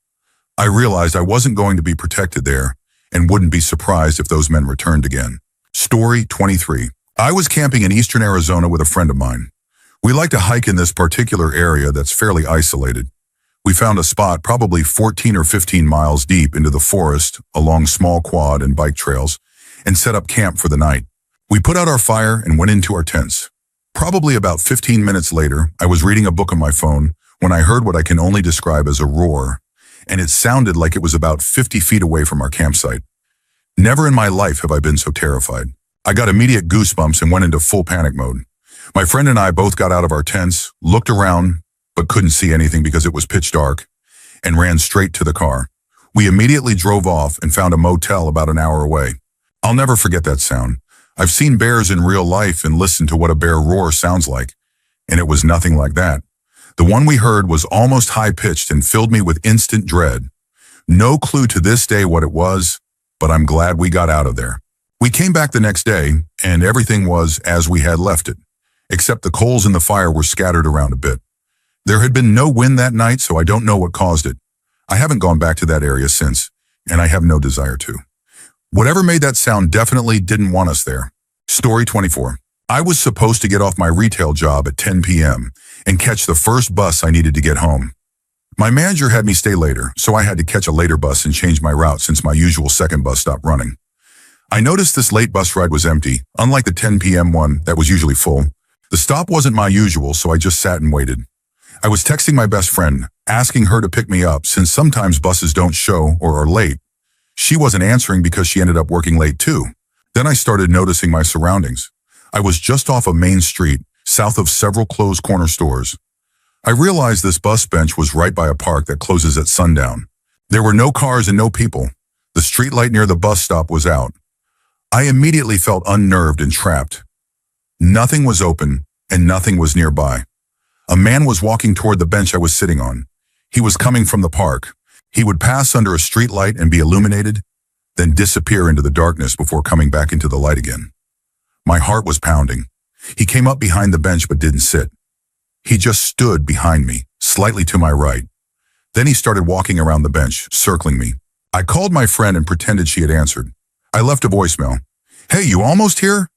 I realized I wasn't going to be protected there and wouldn't be surprised if those men returned again. Story 23. I was camping in eastern Arizona with a friend of mine. We like to hike in this particular area that's fairly isolated. We found a spot probably 14 or 15 miles deep into the forest along small quad and bike trails and set up camp for the night. We put out our fire and went into our tents. Probably about 15 minutes later, I was reading a book on my phone when I heard what I can only describe as a roar, and it sounded like it was about 50 feet away from our campsite. Never in my life have I been so terrified. I got immediate goosebumps and went into full panic mode. My friend and I both got out of our tents, looked around, but couldn't see anything because it was pitch dark, and ran straight to the car. We immediately drove off and found a motel about an hour away. I'll never forget that sound. I've seen bears in real life and listened to what a bear roar sounds like, and it was nothing like that. The one we heard was almost high-pitched and filled me with instant dread. No clue to this day what it was, but I'm glad we got out of there. We came back the next day, and everything was as we had left it, except the coals in the fire were scattered around a bit. There had been no wind that night, so I don't know what caused it. I haven't gone back to that area since, and I have no desire to. Whatever made that sound definitely didn't want us there. Story 24. I was supposed to get off my retail job at 10 p.m. and catch the first bus I needed to get home. My manager had me stay later, so I had to catch a later bus and change my route since my usual second bus stopped running. I noticed this late bus ride was empty, unlike the 10 p.m. one that was usually full. The stop wasn't my usual, so I just sat and waited. I was texting my best friend, asking her to pick me up since sometimes buses don't show or are late. She wasn't answering because she ended up working late too. Then I started noticing my surroundings. I was just off a main street, south of several closed corner stores. I realized this bus bench was right by a park that closes at sundown. There were no cars and no people. The streetlight near the bus stop was out. I immediately felt unnerved and trapped. Nothing was open and nothing was nearby. A man was walking toward the bench I was sitting on. He was coming from the park. He would pass under a streetlight and be illuminated, then disappear into the darkness before coming back into the light again. My heart was pounding. He came up behind the bench but didn't sit. He just stood behind me, slightly to my right. Then he started walking around the bench, circling me. I called my friend and pretended she had answered. I left a voicemail. "Hey, you almost here?"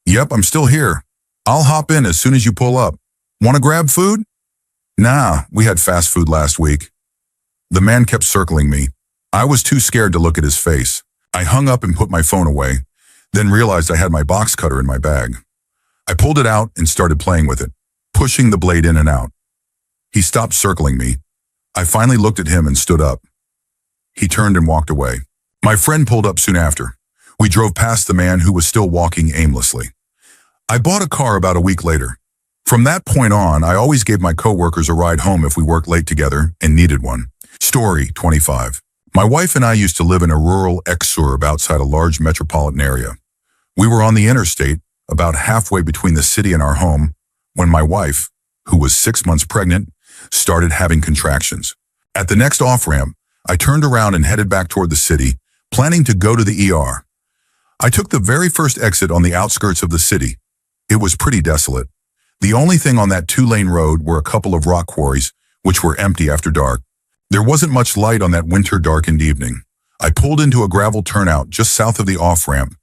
"Yep, I'm still here. I'll hop in as soon as you pull up. Want to grab food?" "Nah, we had fast food last week." The man kept circling me. I was too scared to look at his face. I hung up and put my phone away, then realized I had my box cutter in my bag. I pulled it out and started playing with it, pushing the blade in and out. He stopped circling me. I finally looked at him and stood up. He turned and walked away. My friend pulled up soon after. We drove past the man who was still walking aimlessly. I bought a car about a week later. From that point on, I always gave my coworkers a ride home if we worked late together and needed one. Story 25. My wife and I used to live in a rural exurb outside a large metropolitan area. We were on the interstate, about halfway between the city and our home, when my wife, who was 6 months pregnant, started having contractions. At the next off-ramp, I turned around and headed back toward the city, planning to go to the ER. I took the very first exit on the outskirts of the city. It was pretty desolate. The only thing on that two-lane road were a couple of rock quarries, which were empty after dark. There wasn't much light on that winter-darkened evening. I pulled into a gravel turnout just south of the off-ramp,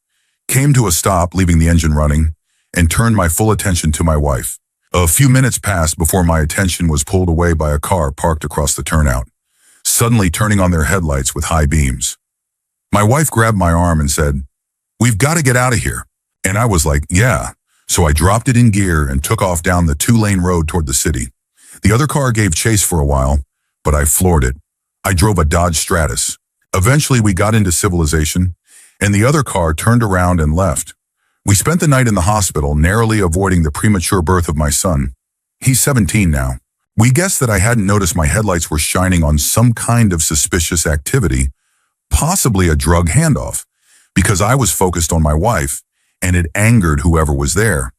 came to a stop, leaving the engine running, and turned my full attention to my wife. A few minutes passed before my attention was pulled away by a car parked across the turnout, suddenly turning on their headlights with high beams. My wife grabbed my arm and said, "We've got to get out of here." And I was like, "Yeah." So I dropped it in gear and took off down the two-lane road toward the city. The other car gave chase for a while, but I floored it. I drove a Dodge Stratus. Eventually we got into civilization, and the other car turned around and left. We spent the night in the hospital, narrowly avoiding the premature birth of my son. He's 17 now. We guessed that I hadn't noticed my headlights were shining on some kind of suspicious activity, possibly a drug handoff, because I was focused on my wife, and it angered whoever was there.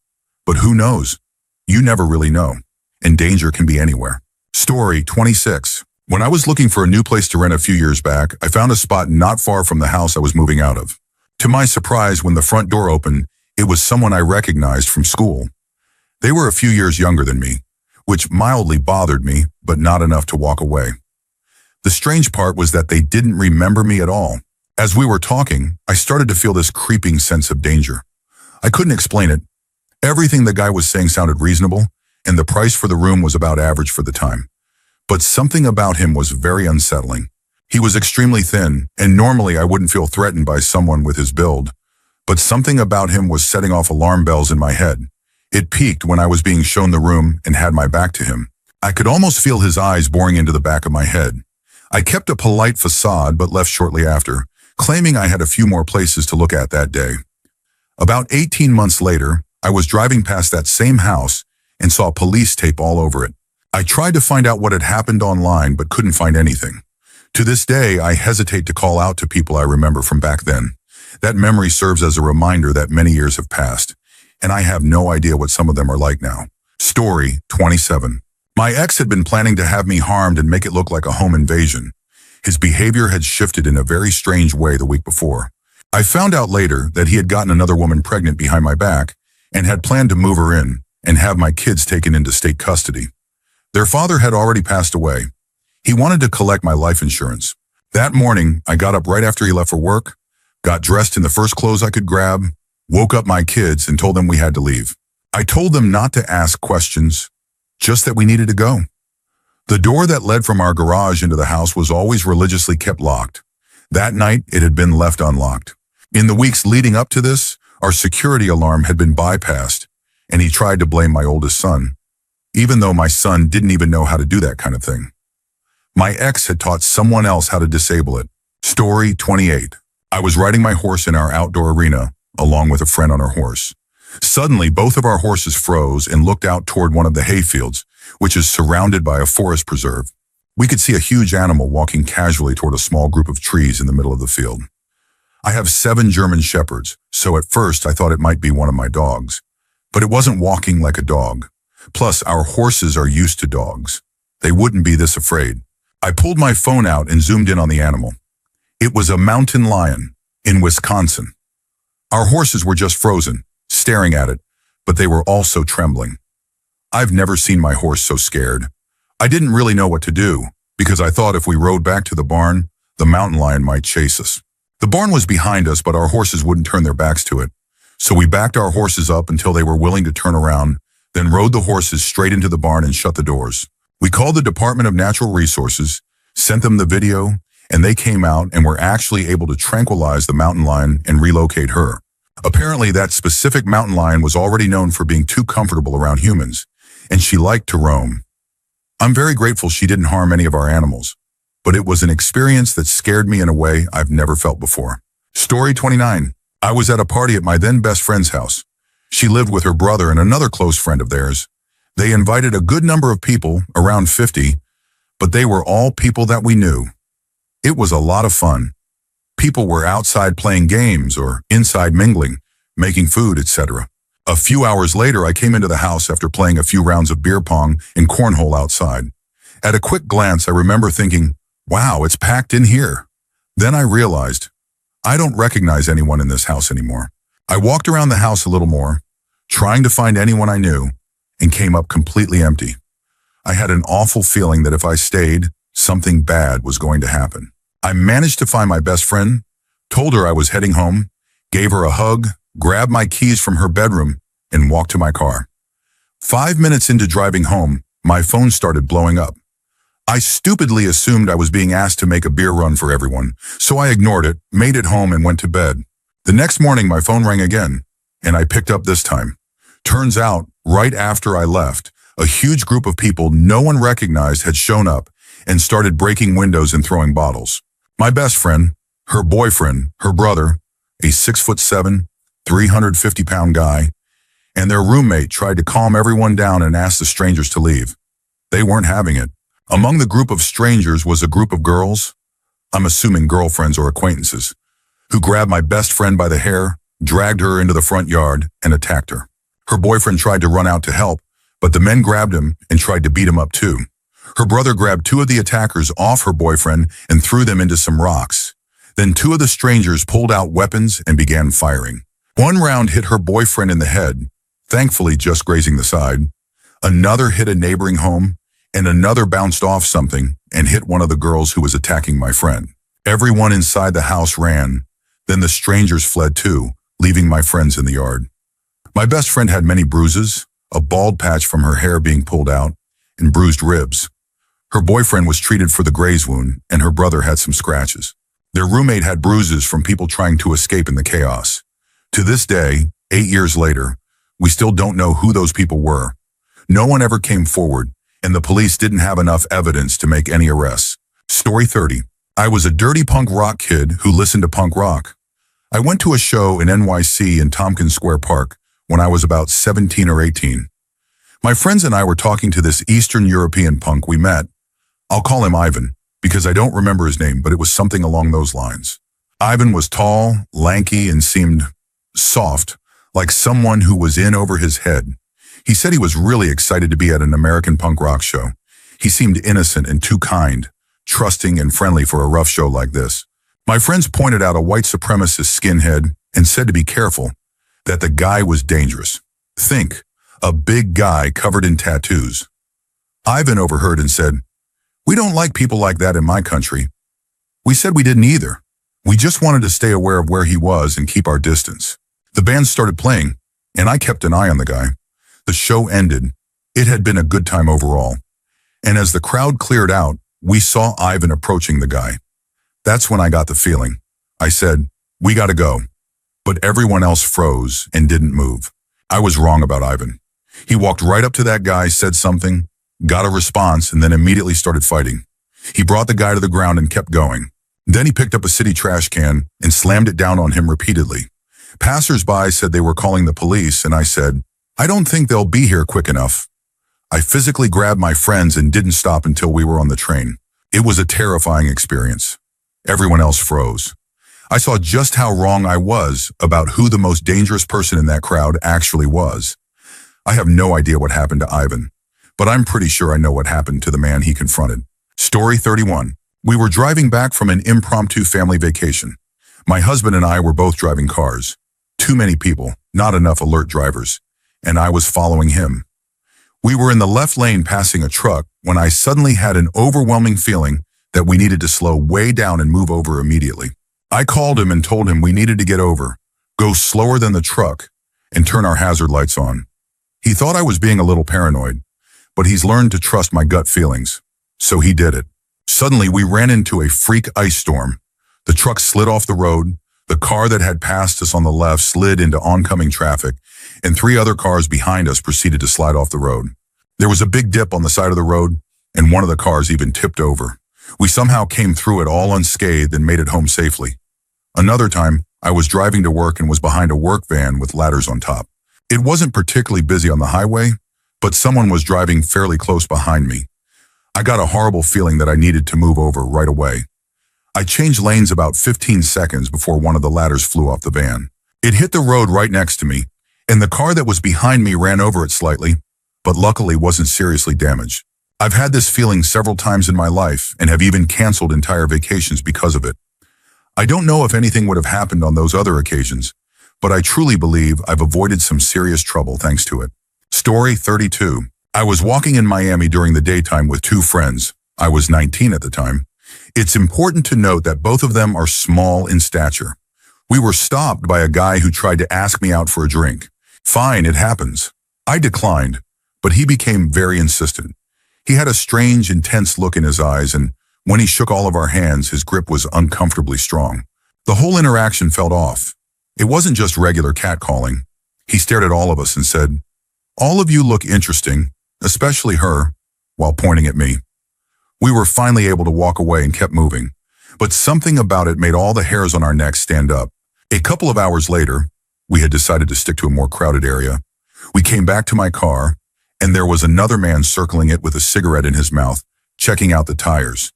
But who knows? You never really know, and danger can be anywhere. Story 26. When I was looking for a new place to rent a few years back, I found a spot not far from the house I was moving out of. To my surprise, when the front door opened, it was someone I recognized from school. They were a few years younger than me, which mildly bothered me, but not enough to walk away. The strange part was that they didn't remember me at all. As we were talking, I started to feel this creeping sense of danger. I couldn't explain it. Everything the guy was saying sounded reasonable, and the price for the room was about average for the time. But something about him was very unsettling. He was extremely thin, and normally I wouldn't feel threatened by someone with his build. But something about him was setting off alarm bells in my head. It peaked when I was being shown the room and had my back to him. I could almost feel his eyes boring into the back of my head. I kept a polite facade but left shortly after, claiming I had a few more places to look at that day. About 18 months later, I was driving past that same house and saw police tape all over it. I tried to find out what had happened online but couldn't find anything. To this day, I hesitate to call out to people I remember from back then. That memory serves as a reminder that many years have passed, and I have no idea what some of them are like now. Story 27. My ex had been planning to have me harmed and make it look like a home invasion. His behavior had shifted in a very strange way the week before. I found out later that he had gotten another woman pregnant behind my back and had planned to move her in and have my kids taken into state custody. Their father had already passed away. He wanted to collect my life insurance. That morning, I got up right after he left for work, got dressed in the first clothes I could grab, woke up my kids and told them we had to leave. I told them not to ask questions, just that we needed to go. The door that led from our garage into the house was always religiously kept locked. That night, it had been left unlocked. In the weeks leading up to this, our security alarm had been bypassed, and he tried to blame my oldest son, even though my son didn't even know how to do that kind of thing. My ex had taught someone else how to disable it. Story 28. I was riding my horse in our outdoor arena, along with a friend on our horse. Suddenly, both of our horses froze and looked out toward one of the hayfields, which is surrounded by a forest preserve. We could see a huge animal walking casually toward a small group of trees in the middle of the field. I have 7 German shepherds, so at first I thought it might be one of my dogs. But it wasn't walking like a dog. Plus, our horses are used to dogs. They wouldn't be this afraid. I pulled my phone out and zoomed in on the animal. It was a mountain lion in Wisconsin. Our horses were just frozen, staring at it, but they were also trembling. I've never seen my horse so scared. I didn't really know what to do, because I thought if we rode back to the barn, the mountain lion might chase us. The barn was behind us, but our horses wouldn't turn their backs to it. So we backed our horses up until they were willing to turn around, then rode the horses straight into the barn and shut the doors. We called the Department of Natural Resources, sent them the video, and they came out and were actually able to tranquilize the mountain lion and relocate her. Apparently, that specific mountain lion was already known for being too comfortable around humans, and she liked to roam. I'm very grateful she didn't harm any of our animals, but it was an experience that scared me in a way I've never felt before. Story 29. I was at a party at my then best friend's house. She lived with her brother and another close friend of theirs. They invited a good number of people, around 50, but they were all people that we knew. It was a lot of fun. People were outside playing games or inside mingling, making food, etc. A few hours later, I came into the house after playing a few rounds of beer pong and cornhole outside. At a quick glance, I remember thinking, wow, it's packed in here. Then I realized, I don't recognize anyone in this house anymore. I walked around the house a little more, trying to find anyone I knew, and came up completely empty. I had an awful feeling that if I stayed, something bad was going to happen. I managed to find my best friend, told her I was heading home, gave her a hug, grabbed my keys from her bedroom, and walked to my car. 5 minutes into driving home, my phone started blowing up. I stupidly assumed I was being asked to make a beer run for everyone, so I ignored it, made it home, and went to bed. The next morning, my phone rang again, and I picked up this time. Turns out, right after I left, a huge group of people no one recognized had shown up and started breaking windows and throwing bottles. My best friend, her boyfriend, her brother, a 6'7", 350-pound guy, and their roommate tried to calm everyone down and ask the strangers to leave. They weren't having it. Among the group of strangers was a group of girls, I'm assuming girlfriends or acquaintances, who grabbed my best friend by the hair, dragged her into the front yard, and attacked her. Her boyfriend tried to run out to help, but the men grabbed him and tried to beat him up too. Her brother grabbed two of the attackers off her boyfriend and threw them into some rocks. Then two of the strangers pulled out weapons and began firing. One round hit her boyfriend in the head, thankfully just grazing the side. Another hit a neighboring home, and another bounced off something and hit one of the girls who was attacking my friend. Everyone inside the house ran. Then the strangers fled too, leaving my friends in the yard. My best friend had many bruises, a bald patch from her hair being pulled out, and bruised ribs. Her boyfriend was treated for the graze wound, and her brother had some scratches. Their roommate had bruises from people trying to escape in the chaos. To this day, 8 years later, we still don't know who those people were. No one ever came forward, and the police didn't have enough evidence to make any arrests. Story 30. I was a dirty punk rock kid who listened to punk rock. I went to a show in NYC in Tompkins Square Park when I was about 17 or 18. My friends and I were talking to this Eastern European punk we met. I'll call him Ivan, because I don't remember his name, but it was something along those lines. Ivan was tall, lanky, and seemed soft, like someone who was in over his head. He said he was really excited to be at an American punk rock show. He seemed innocent and too kind, trusting and friendly for a rough show like this. My friends pointed out a white supremacist skinhead and said to be careful, that the guy was dangerous. Think, a big guy covered in tattoos. Ivan overheard and said, "We don't like people like that in my country." We said we didn't either. We just wanted to stay aware of where he was and keep our distance. The band started playing, and I kept an eye on the guy. The show ended. It had been a good time overall. And as the crowd cleared out, we saw Ivan approaching the guy. That's when I got the feeling. I said, "We gotta go." But everyone else froze and didn't move. I was wrong about Ivan. He walked right up to that guy, said something, got a response, and then immediately started fighting. He brought the guy to the ground and kept going. Then he picked up a city trash can and slammed it down on him repeatedly. Passers-by said they were calling the police, and I said, "I don't think they'll be here quick enough." I physically grabbed my friends and didn't stop until we were on the train. It was a terrifying experience. Everyone else froze. I saw just how wrong I was about who the most dangerous person in that crowd actually was. I have no idea what happened to Ivan, but I'm pretty sure I know what happened to the man he confronted. Story 31. We were driving back from an impromptu family vacation. My husband and I were both driving cars. Too many people, not enough alert drivers, and I was following him. We were in the left lane passing a truck when I suddenly had an overwhelming feeling that we needed to slow way down and move over immediately. I called him and told him we needed to get over, go slower than the truck, and turn our hazard lights on. He thought I was being a little paranoid, but he's learned to trust my gut feelings, so he did it. Suddenly, we ran into a freak ice storm. The truck slid off the road, the car that had passed us on the left slid into oncoming traffic, and 3 other cars behind us proceeded to slide off the road. There was a big dip on the side of the road, and one of the cars even tipped over. We somehow came through it all unscathed and made it home safely. Another time, I was driving to work and was behind a work van with ladders on top. It wasn't particularly busy on the highway, but someone was driving fairly close behind me. I got a horrible feeling that I needed to move over right away. I changed lanes about 15 seconds before one of the ladders flew off the van. It hit the road right next to me, and the car that was behind me ran over it slightly, but luckily wasn't seriously damaged. I've had this feeling several times in my life and have even canceled entire vacations because of it. I don't know if anything would have happened on those other occasions, but I truly believe I've avoided some serious trouble thanks to it. Story 32. I was walking in Miami during the daytime with two friends. I was 19 at the time. It's important to note that both of them are small in stature. We were stopped by a guy who tried to ask me out for a drink. Fine, it happens. I declined, but he became very insistent. He had a strange, intense look in his eyes, and when he shook all of our hands, his grip was uncomfortably strong. The whole interaction felt off. It wasn't just regular catcalling. He stared at all of us and said, "All of you look interesting, especially her," while pointing at me. We were finally able to walk away and kept moving, but something about it made all the hairs on our necks stand up. A couple of hours later, we had decided to stick to a more crowded area. We came back to my car, and there was another man circling it with a cigarette in his mouth, checking out the tires.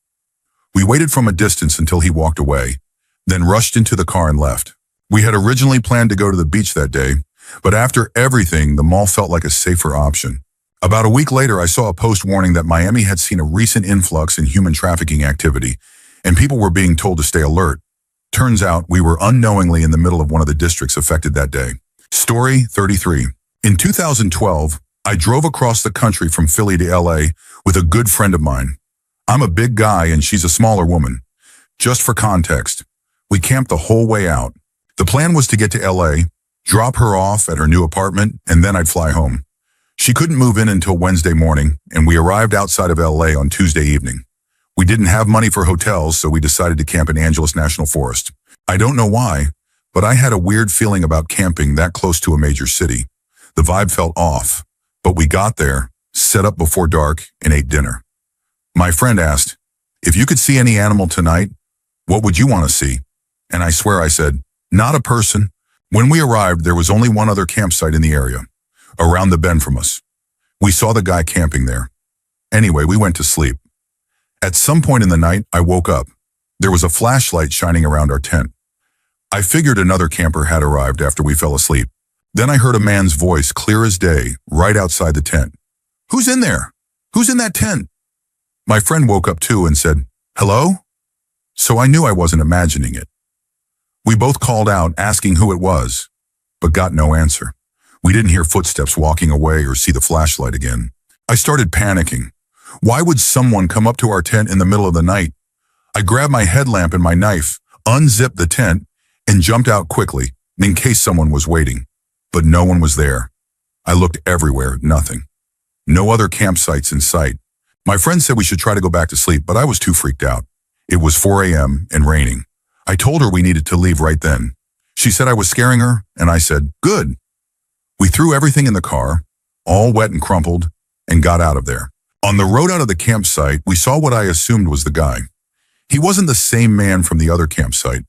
We waited from a distance until he walked away, then rushed into the car and left. We had originally planned to go to the beach that day, but after everything, the mall felt like a safer option. About a week later, I saw a post warning that Miami had seen a recent influx in human trafficking activity, and people were being told to stay alert. Turns out we were unknowingly in the middle of one of the districts affected that day. Story 33. In 2012, I drove across the country from Philly to LA with a good friend of mine. I'm a big guy and she's a smaller woman. Just for context, we camped the whole way out. The plan was to get to LA, drop her off at her new apartment, and then I'd fly home. She couldn't move in until Wednesday morning, and we arrived outside of LA on Tuesday evening. We didn't have money for hotels, so we decided to camp in Angeles National Forest. I don't know why, but I had a weird feeling about camping that close to a major city. The vibe felt off, but we got there, set up before dark, and ate dinner. My friend asked, "If you could see any animal tonight, what would you want to see?" And I swear I said, "Not a person." When we arrived, there was only one other campsite in the area, around the bend from us. We saw the guy camping there. Anyway, we went to sleep. At some point in the night, I woke up. There was a flashlight shining around our tent. I figured another camper had arrived after we fell asleep. Then I heard a man's voice, clear as day, right outside the tent. "Who's in there? Who's in that tent?" My friend woke up too and said, "Hello?" So I knew I wasn't imagining it. We both called out, asking who it was, but got no answer. We didn't hear footsteps walking away or see the flashlight again. I started panicking. Why would someone come up to our tent in the middle of the night? I grabbed my headlamp and my knife, unzipped the tent, and jumped out quickly, in case someone was waiting. But no one was there. I looked everywhere, nothing. No other campsites in sight. My friend said we should try to go back to sleep, but I was too freaked out. It was 4 a.m. and raining. I told her we needed to leave right then. She said I was scaring her, and I said, "Good." We threw everything in the car, all wet and crumpled, and got out of there. On the road out of the campsite, we saw what I assumed was the guy. He wasn't the same man from the other campsite,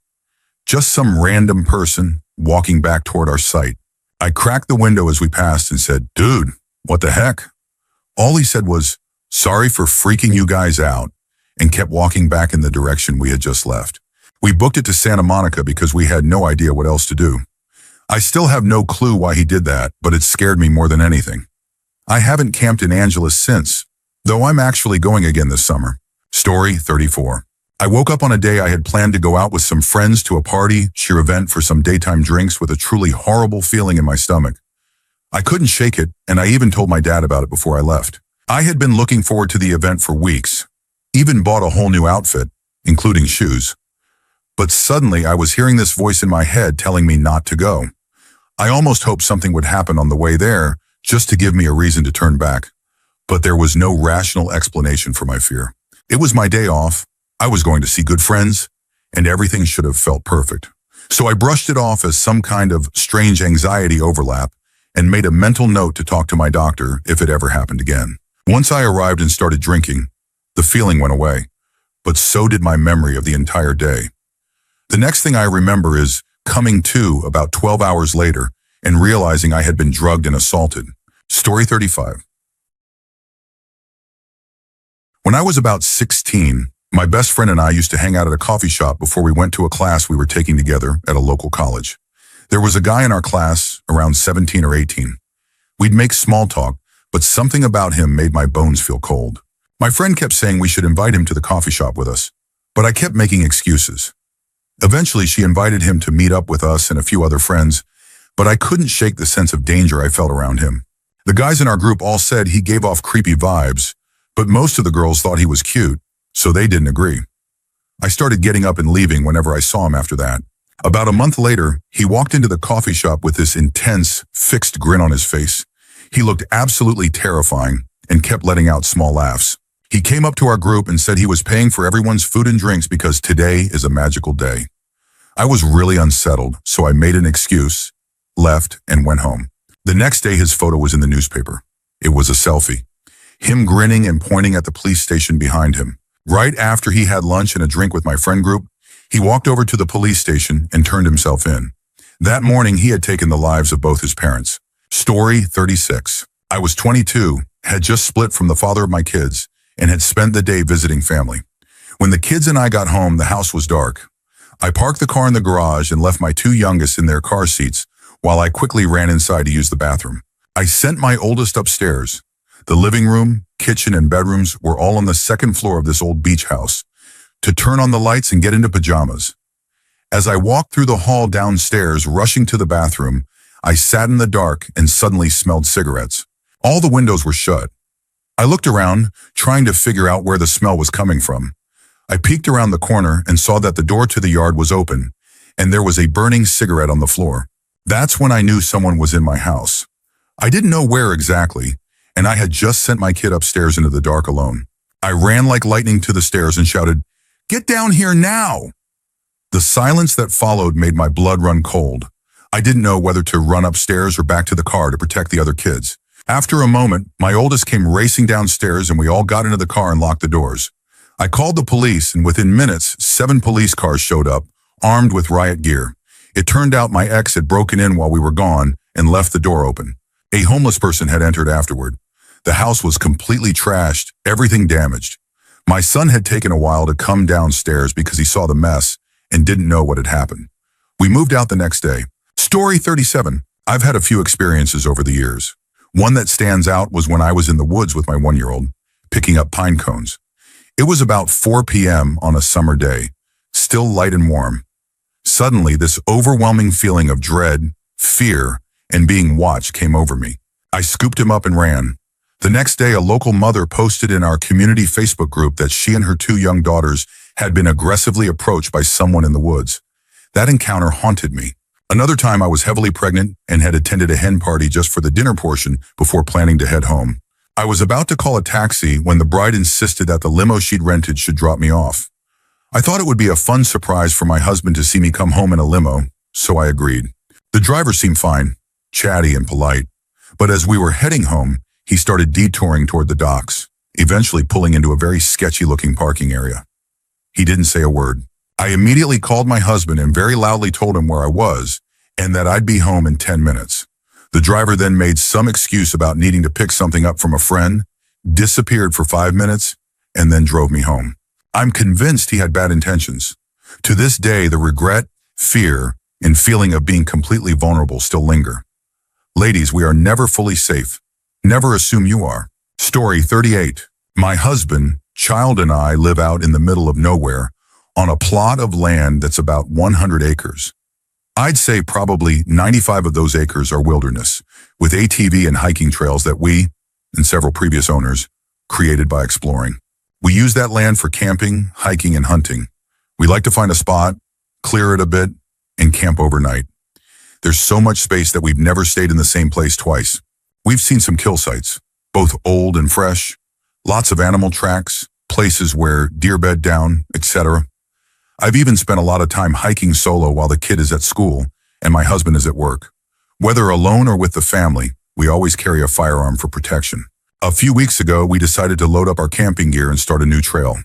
just some random person walking back toward our site. I cracked the window as we passed and said, "Dude, what the heck?" All he said was, "Sorry for freaking you guys out," and kept walking back in the direction we had just left. We booked it to Santa Monica because we had no idea what else to do. I still have no clue why he did that, but it scared me more than anything. I haven't camped in Angeles since, though I'm actually going again this summer. Story 34. I woke up on a day I had planned to go out with some friends to a party, sheer event for some daytime drinks with a truly horrible feeling in my stomach. I couldn't shake it, and I even told my dad about it before I left. I had been looking forward to the event for weeks, even bought a whole new outfit, including shoes. But suddenly I was hearing this voice in my head telling me not to go. I almost hoped something would happen on the way there, just to give me a reason to turn back. But there was no rational explanation for my fear. It was my day off, I was going to see good friends, and everything should have felt perfect. So I brushed it off as some kind of strange anxiety overlap and made a mental note to talk to my doctor if it ever happened again. Once I arrived and started drinking, the feeling went away, but so did my memory of the entire day. The next thing I remember is coming to about 12 hours later and realizing I had been drugged and assaulted. Story 35. When I was about 16, my best friend and I used to hang out at a coffee shop before we went to a class we were taking together at a local college. There was a guy in our class, around 17 or 18. We'd make small talk, but something about him made my bones feel cold. My friend kept saying we should invite him to the coffee shop with us, but I kept making excuses. Eventually, she invited him to meet up with us and a few other friends, but I couldn't shake the sense of danger I felt around him. The guys in our group all said he gave off creepy vibes, but most of the girls thought he was cute, so they didn't agree. I started getting up and leaving whenever I saw him after that. About a month later, he walked into the coffee shop with this intense, fixed grin on his face. He looked absolutely terrifying and kept letting out small laughs. He came up to our group and said he was paying for everyone's food and drinks because today is a magical day. I was really unsettled, so I made an excuse, left, and went home. The next day, his photo was in the newspaper. It was a selfie. Him grinning and pointing at the police station behind him. Right after he had lunch and a drink with my friend group, he walked over to the police station and turned himself in. That morning, he had taken the lives of both his parents. Story 36. I was 22, had just split from the father of my kids, and had spent the day visiting family. When the kids and I got home, the house was dark. I parked the car in the garage and left my two youngest in their car seats while I quickly ran inside to use the bathroom. I sent my oldest upstairs. The living room, kitchen, and bedrooms were all on the second floor of this old beach house, to turn on the lights and get into pajamas. As I walked through the hall downstairs, rushing to the bathroom, I sat in the dark and suddenly smelled cigarettes. All the windows were shut. I looked around, trying to figure out where the smell was coming from. I peeked around the corner and saw that the door to the yard was open, and there was a burning cigarette on the floor. That's when I knew someone was in my house. I didn't know where exactly, and I had just sent my kid upstairs into the dark alone. I ran like lightning to the stairs and shouted, "Get down here now!" The silence that followed made my blood run cold. I didn't know whether to run upstairs or back to the car to protect the other kids. After a moment, my oldest came racing downstairs and we all got into the car and locked the doors. I called the police, and within minutes, 7 police cars showed up, armed with riot gear. It turned out my ex had broken in while we were gone and left the door open. A homeless person had entered afterward. The house was completely trashed, everything damaged. My son had taken a while to come downstairs because he saw the mess and didn't know what had happened. We moved out the next day. Story 37. I've had a few experiences over the years. One that stands out was when I was in the woods with my 1-year-old, picking up pine cones. It was about 4 p.m. on a summer day, still light and warm. Suddenly, this overwhelming feeling of dread, fear, and being watched came over me. I scooped him up and ran. The next day, a local mother posted in our community Facebook group that she and her 2 young daughters had been aggressively approached by someone in the woods. That encounter haunted me. Another time, I was heavily pregnant and had attended a hen party just for the dinner portion before planning to head home. I was about to call a taxi when the bride insisted that the limo she'd rented should drop me off. I thought it would be a fun surprise for my husband to see me come home in a limo, so I agreed. The driver seemed fine, chatty and polite, but as we were heading home, he started detouring toward the docks, eventually pulling into a very sketchy-looking parking area. He didn't say a word. I immediately called my husband and very loudly told him where I was and that I'd be home in 10 minutes. The driver then made some excuse about needing to pick something up from a friend, disappeared for 5 minutes, and then drove me home. I'm convinced he had bad intentions. To this day, the regret, fear, and feeling of being completely vulnerable still linger. Ladies, we are never fully safe. Never assume you are. Story 38. My husband, child, and I live out in the middle of nowhere on a plot of land that's about 100 acres. I'd say probably 95 of those acres are wilderness, with ATV and hiking trails that we, and several previous owners, created by exploring. We use that land for camping, hiking, and hunting. We like to find a spot, clear it a bit, and camp overnight. There's so much space that we've never stayed in the same place twice. We've seen some kill sites, both old and fresh, lots of animal tracks, places where deer bed down, etc. I've even spent a lot of time hiking solo while the kid is at school and my husband is at work. Whether alone or with the family, we always carry a firearm for protection. A few weeks ago, we decided to load up our camping gear and start a new trail.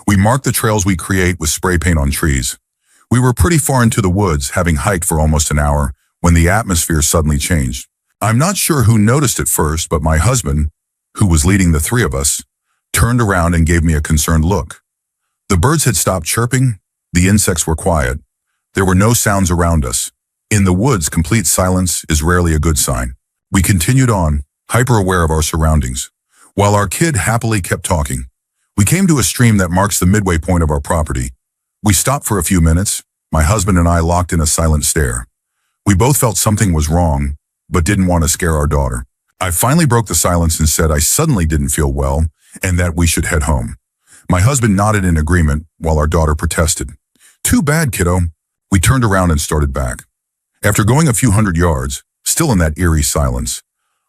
We mark the trails we create with spray paint on trees. We were pretty far into the woods, having hiked for almost an hour, when the atmosphere suddenly changed. I'm not sure who noticed it first, but my husband, who was leading the 3 of us, turned around and gave me a concerned look. The birds had stopped chirping, the insects were quiet. There were no sounds around us. In the woods, complete silence is rarely a good sign. We continued on, hyper-aware of our surroundings, while our kid happily kept talking. We came to a stream that marks the midway point of our property. We stopped for a few minutes, my husband and I locked in a silent stare. We both felt something was wrong, but didn't want to scare our daughter. I finally broke the silence and said I suddenly didn't feel well and that we should head home. My husband nodded in agreement while our daughter protested. "Too bad, kiddo." We turned around and started back. After going a few hundred yards, still in that eerie silence,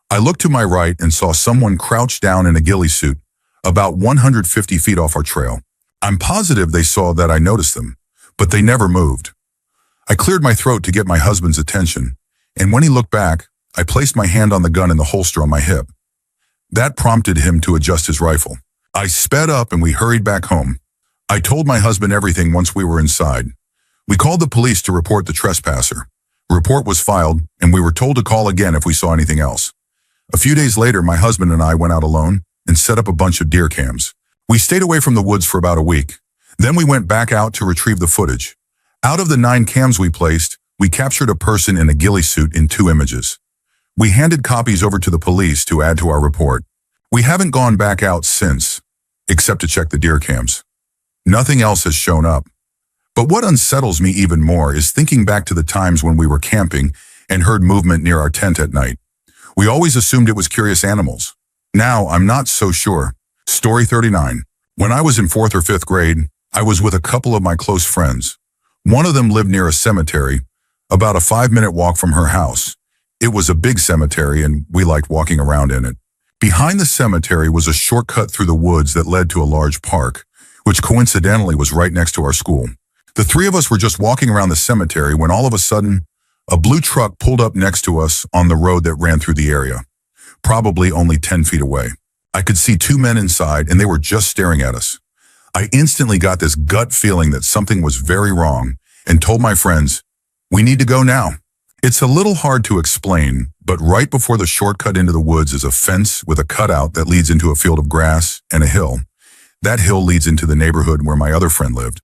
I looked to my right and saw someone crouched down in a ghillie suit, about 150 feet off our trail. I'm positive they saw that I noticed them, but they never moved. I cleared my throat to get my husband's attention, and when he looked back, I placed my hand on the gun in the holster on my hip. That prompted him to adjust his rifle. I sped up and we hurried back home. I told my husband everything once we were inside. We called the police to report the trespasser. A report was filed, and we were told to call again if we saw anything else. A few days later, my husband and I went out alone and set up a bunch of deer cams. We stayed away from the woods for about a week. Then we went back out to retrieve the footage. Out of the 9 cams we placed, we captured a person in a ghillie suit in 2 images. We handed copies over to the police to add to our report. We haven't gone back out since, except to check the deer cams. Nothing else has shown up. But what unsettles me even more is thinking back to the times when we were camping and heard movement near our tent at night. We always assumed it was curious animals. Now, I'm not so sure. Story 39. When I was in 4th or 5th grade, I was with a couple of my close friends. One of them lived near a cemetery, about a 5-minute walk from her house. It was a big cemetery and we liked walking around in it. Behind the cemetery was a shortcut through the woods that led to a large park, which coincidentally was right next to our school. The 3 of us were just walking around the cemetery when all of a sudden, a blue truck pulled up next to us on the road that ran through the area, probably only 10 feet away. I could see 2 men inside and they were just staring at us. I instantly got this gut feeling that something was very wrong and told my friends, "We need to go now." It's a little hard to explain, but right before the shortcut into the woods is a fence with a cutout that leads into a field of grass and a hill. That hill leads into the neighborhood where my other friend lived.